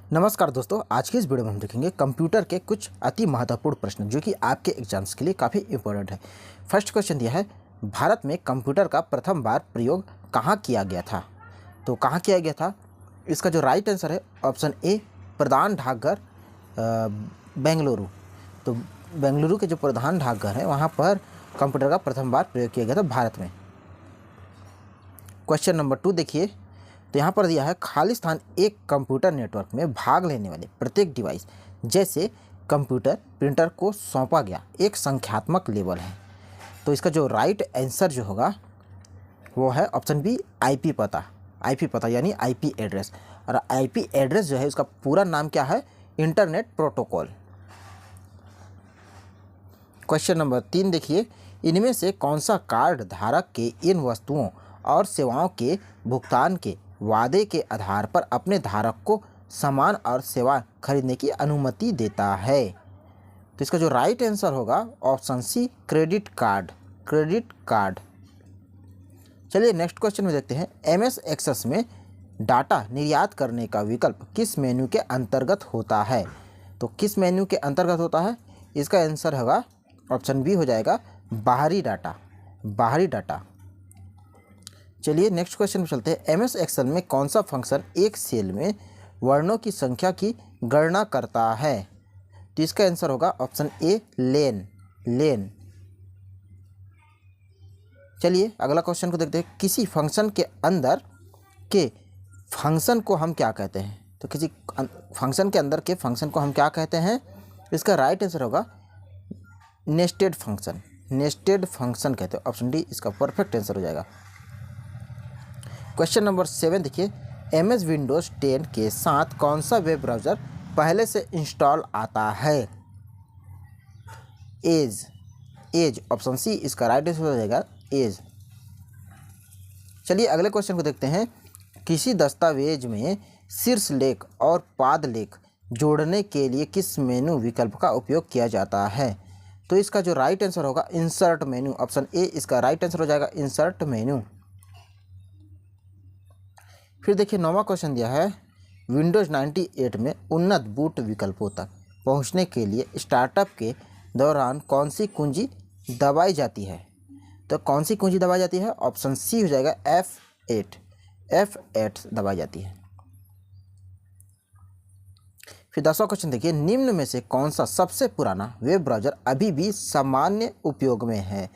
नमस्कार दोस्तों, आज की इस वीडियो में हम देखेंगे कंप्यूटर के कुछ अति महत्वपूर्ण प्रश्न जो कि आपके एग्जाम्स के लिए काफ़ी इंपॉर्टेंट है। फर्स्ट क्वेश्चन दिया है, भारत में कंप्यूटर का प्रथम बार प्रयोग कहाँ किया गया था? तो कहाँ किया गया था? इसका जो राइट आंसर है ऑप्शन ए, प्रधान डाकघर बेंगलुरु। तो बेंगलुरु के जो प्रधान डाकघर है वहाँ पर कंप्यूटर का प्रथम बार प्रयोग किया गया था भारत में। क्वेश्चन नंबर 2 देखिए, तो यहाँ पर दिया है, खालिस्तान एक कंप्यूटर नेटवर्क में भाग लेने वाले प्रत्येक डिवाइस जैसे कंप्यूटर प्रिंटर को सौंपा गया एक संख्यात्मक लेबल है। तो इसका जो राइट आंसर जो होगा वो है ऑप्शन बी, आईपी पता। आईपी पता यानी आईपी एड्रेस, और आईपी एड्रेस जो है उसका पूरा नाम क्या है? Internet protocol. क्वेश्चन नंबर 3 देखिए, इनमें से कौन सा कार्ड धारक के इन वस्तुओं और सेवाओं के भुगतान के वादे के आधार पर अपने धारक को सामान और सेवा खरीदने की अनुमति देता है? तो इसका जो राइट आंसर होगा option C, credit card. Credit card. चलिए नेक्स्ट क्वेश्चन में देखते हैं, एमएस एक्सेस में डाटा निर्यात करने का विकल्प किस मेन्यू के अंतर्गत होता है? तो किस मेन्यू के अंतर्गत होता है? इसका आंसर होगा ऑप्शन बी हो जाएगा, बाहरी डाटा। बाहरी डाटा। चलिए नेक्स्ट क्वेश्चन में चलते हैं, एमएस एक्सेल में कौन सा फंक्शन एक सेल में वर्णों की संख्या की गणना करता है? तो इसका आंसर होगा ऑप्शन ए, लेन। लेन। चलिए अगला क्वेश्चन को देखते हैं, किसी फंक्शन के अंदर के फंक्शन को हम क्या कहते हैं? तो किसी फंक्शन के अंदर के फंक्शन को हम क्या कहते हैं? इसका राइट आंसर होगा नेस्टेड फंक्शन। नेस्टेड फंक्शन कहते हैं, ऑप्शन डी इसका परफेक्ट आंसर हो जाएगा। क्वेश्चन नंबर 7 देखिए, एमएस विंडोज़ 10 के साथ कौन सा वेब ब्राउज़र पहले से इंस्टॉल आता है? एज। एज, ऑप्शन सी इसका राइट आंसर हो जाएगा, एज। चलिए अगले क्वेश्चन को देखते हैं, किसी दस्तावेज में शीर्ष लेख और पाद लेख जोड़ने के लिए किस मेनू विकल्प का उपयोग किया जाता है? तो इसका जो राइट आंसर होगा इंसर्ट मेनू, ऑप्शन ए इसका राइट आंसर हो जाएगा, इंसर्ट मेनू। फिर देखिए 9वां क्वेश्चन दिया है, विंडोज़ 98 में उन्नत बूट विकल्पों तक पहुंचने के लिए स्टार्टअप के दौरान कौन सी कुंजी दबाई जाती है? तो कौन सी कुंजी दबाई जाती है? ऑप्शन सी हो जाएगा, F8। F8 दबाई जाती है। फिर 10वां क्वेश्चन देखिए, निम्न में से कौन सा सबसे पुराना वेब ब्राउज़र अभी भी सामान्य उपयोग में है?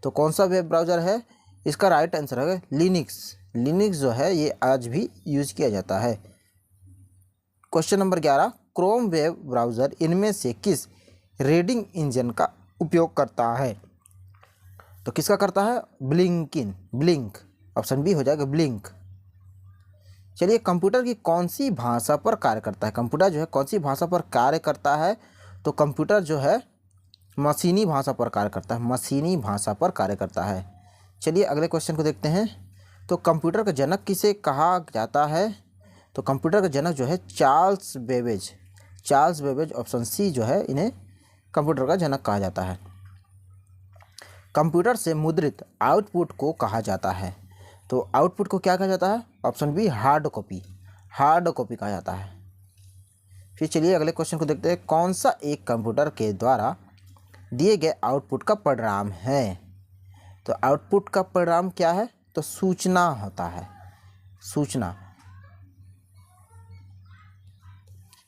तो कौन सा वेब ब्राउज़र है? इसका राइट आंसर है लिनक्स। लिनक्स जो है ये आज भी यूज़ किया जाता है। Question number 11, Chrome web browser इनमें से किस रीडिंग इंजन का उपयोग करता है? तो किसका करता है? ब्लिंकिन। ब्लिंक, ऑप्शन बी हो जाएगा, ब्लिंक। चलिए कंप्यूटर की कौन सी भाषा पर कार्य करता है? कंप्यूटर जो है कौन सी भाषा पर कार्य करता है? तो कंप्यूटर जो है मशीनी भाषा पर कार्य करता है। मशीनी भाषा पर कार्य करता है। चलिए अगले क्वेश्चन को देखते हैं, तो कंप्यूटर का जनक किसे कहा जाता है? तो कंप्यूटर का जनक जो है Charles Babbage. Charles Babbage, option C जो है इन्हें कंप्यूटर का जनक कहा जाता है। कंप्यूटर से मुद्रित आउटपुट को कहा जाता है? तो आउटपुट को क्या कहा जाता है? Option B, hard copy. Hard copy कहा जाता है। फिर चलिए अगले क्वेश्चन को देखते हैं, कौन सा एक कंप्यूटर के द्वारा दिए गए आउटपुट का परिणाम है? तो आउटपुट का परिणाम क्या है? तो सूचना होता है, सूचना।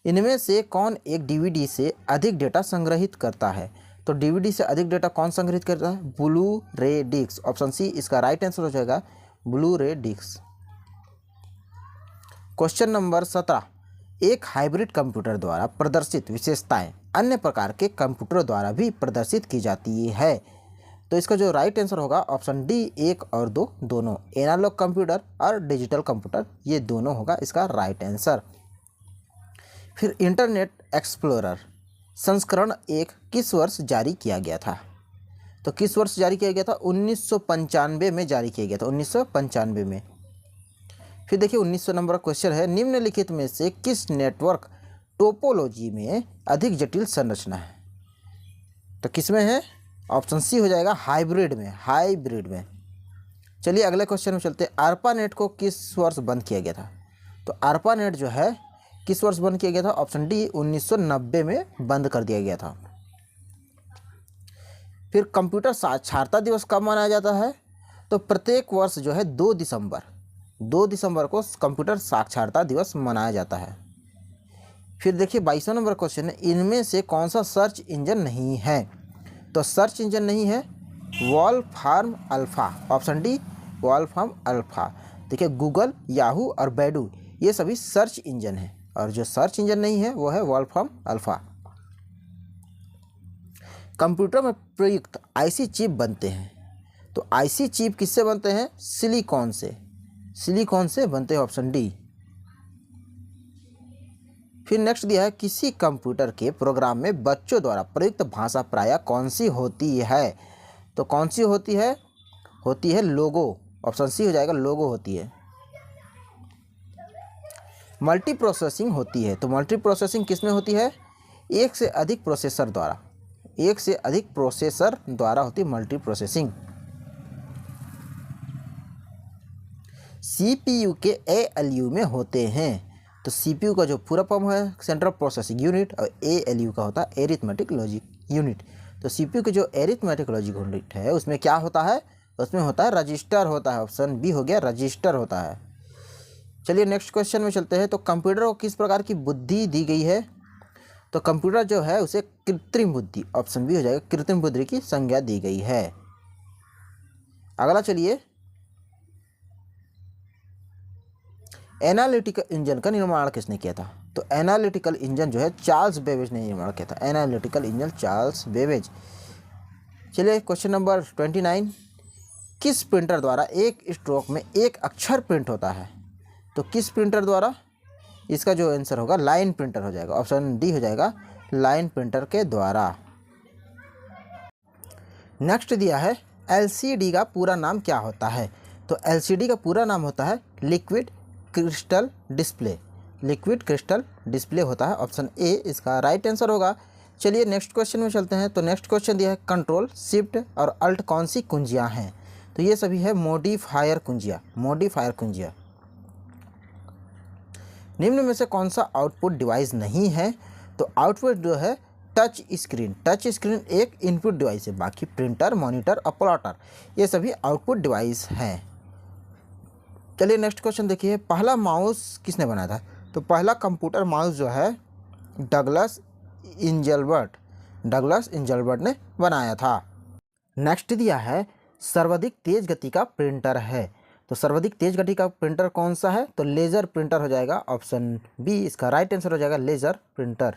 इनमें से कौन एक डीवीडी से अधिक डेटा संग्रहित करता है? तो डीवीडी से अधिक डेटा कौन संग्रहित करता है? ब्लू रे डिस्क, ऑप्शन सी इसका राइट आंसर हो जाएगा, ब्लू रे डिस्क। क्वेश्चन नंबर 17, एक हाइब्रिड कंप्यूटर द्वारा प्रदर्शित विशेषताएं अन्य प्रकार के कंप्यूटर द्वारा भी प्रदर्शित की जाती है? तो इसका जो राइट आंसर होगा ऑप्शन डी, 1 और 2 दोनों। एनालॉग कंप्यूटर और डिजिटल कंप्यूटर ये दोनों होगा इसका राइट आंसर। फिर इंटरनेट एक्सप्लोरर संस्करण 1 किस वर्ष जारी किया गया था? तो किस वर्ष जारी किया गया था? 1995 में जारी किया गया था, 1995 में। फिर देखिए 1900 नंबर क्वेश्चन है, निम्नलिखित में से किस नेटवर्क टोपोलॉजी में अधिक जटिल संरचना है? तो किस में है? ऑप्शन सी हो जाएगा, हाइब्रिड में। हाइब्रिड में। चलिए अगले क्वेश्चन में चलते हैं, ARPANET को किस वर्ष बंद किया गया था? तो ARPANET जो है किस वर्ष बंद किया गया था? ऑप्शन डी 1990 में बंद कर दिया गया था। फिर कंप्यूटर साक्षरता दिवस कब मनाया जाता है? तो प्रत्येक वर्ष जो है 2 दिसंबर को कंप्यूटर साक्षरता दिवस मनाया जाता है। फिर देखिए 22वां नंबर क्वेश्चन है, इनमें से कौन सा सर्च इंजन नहीं है? तो सर्च इंजन नहीं है Wolfram alpha, option D Wolfram alpha. देखिए गूगल, याहू और बैडू ये सभी सर्च इंजन हैं, और जो सर्च इंजन नहीं है वो है वॉल्फ्राम अल्फा। कंप्यूटर में प्रयुक्त आईसी चिप बनते हैं, तो आईसी चिप किससे बनते हैं? सिलिकॉन से बनते हैं, ऑप्शन डी। फिर नेक्स्ट दिया है, किसी कंप्यूटर के प्रोग्राम में बच्चों द्वारा प्रयुक्त भाषा प्रायः कौन सी होती है? तो कौन सी होती है? होती है लोगो, ऑप्शन सी हो जाएगा, लोगो होती है। मल्टी प्रोसेसिंग होती है, तो मल्टी प्रोसेसिंग किस में होती है? एक से अधिक प्रोसेसर द्वारा होती है मल्टी प्रोसेसिंग। सीपीयू के एएलयू में होते हैं, तो सीपीयू का जो पूरा फॉर्म है सेंट्रल प्रोसेसिंग यूनिट, और एएलयू का होता है एरिथमेटिक लॉजिक यूनिट। तो सीपीयू के जो एरिथमेटिक लॉजिक यूनिट है उसमें क्या होता है? उसमें होता है रजिस्टर होता है, ऑप्शन बी हो गया, रजिस्टर होता है। चलिए नेक्स्ट क्वेश्चन में चलते हैं। तो कंप्यूटर को किस प्रकार की बुद्धि दी गई है? तो कंप्यूटर जो है उसे कृत्रिम बुद्धि, ऑप्शन बी हो जाएगा, कृत्रिम बुद्धि की संज्ञा दी गई है। अगला चलिए, एनालिटिकल इंजन का निर्माण किसने किया था? तो एनालिटिकल इंजन जो है चार्ल्स बेबेज ने निर्माण किया था, एनालिटिकल इंजन चार्ल्स बेबेज। चलिए क्वेश्चन नंबर 29, किस प्रिंटर द्वारा एक स्ट्रोक में एक अक्षर प्रिंट होता है? तो किस प्रिंटर द्वारा? इसका जो आंसर होगा लाइन प्रिंटर हो जाएगा, ऑप्शन डी हो जाएगा, लाइन प्रिंटर के द्वारा। नेक्स्ट दिया है, एलसीडी का पूरा नाम क्या होता है? तो एलसीडी का पूरा नाम होता है लिक्विड क्रिस्टल डिस्प्ले होता है, ऑप्शन ए इसका राइट आंसर होगा। चलिए नेक्स्ट क्वेश्चन में चलते हैं। तो नेक्स्ट क्वेश्चन दिया है, कंट्रोल, शिफ्ट और अल्ट कौन सी कुंजियाँ हैं? तो ये सभी है मॉडिफायर कुंजियाँ। निम्न में से कौन सा आउटपुट डिवाइस नहीं है? तो आउटपुट जो है टच स्क्रीन एक इनपुट डिवाइस है, बाकी प्रिंटर, मॉनिटर और प्लॉटर ये सभी आउटपुट डिवाइस हैं। चलिए नेक्स्ट क्वेश्चन देखिए, पहला माउस किसने बनाया था? तो पहला कंप्यूटर माउस जो है डगलस इंजलबर्ट ने बनाया था। नेक्स्ट दिया है, सर्वाधिक तेज गति का प्रिंटर है। तो सर्वाधिक तेज गति का प्रिंटर कौन सा है? तो लेज़र प्रिंटर हो जाएगा, ऑप्शन बी इसका राइट आंसर हो जाएगा, लेज़र प्रिंटर।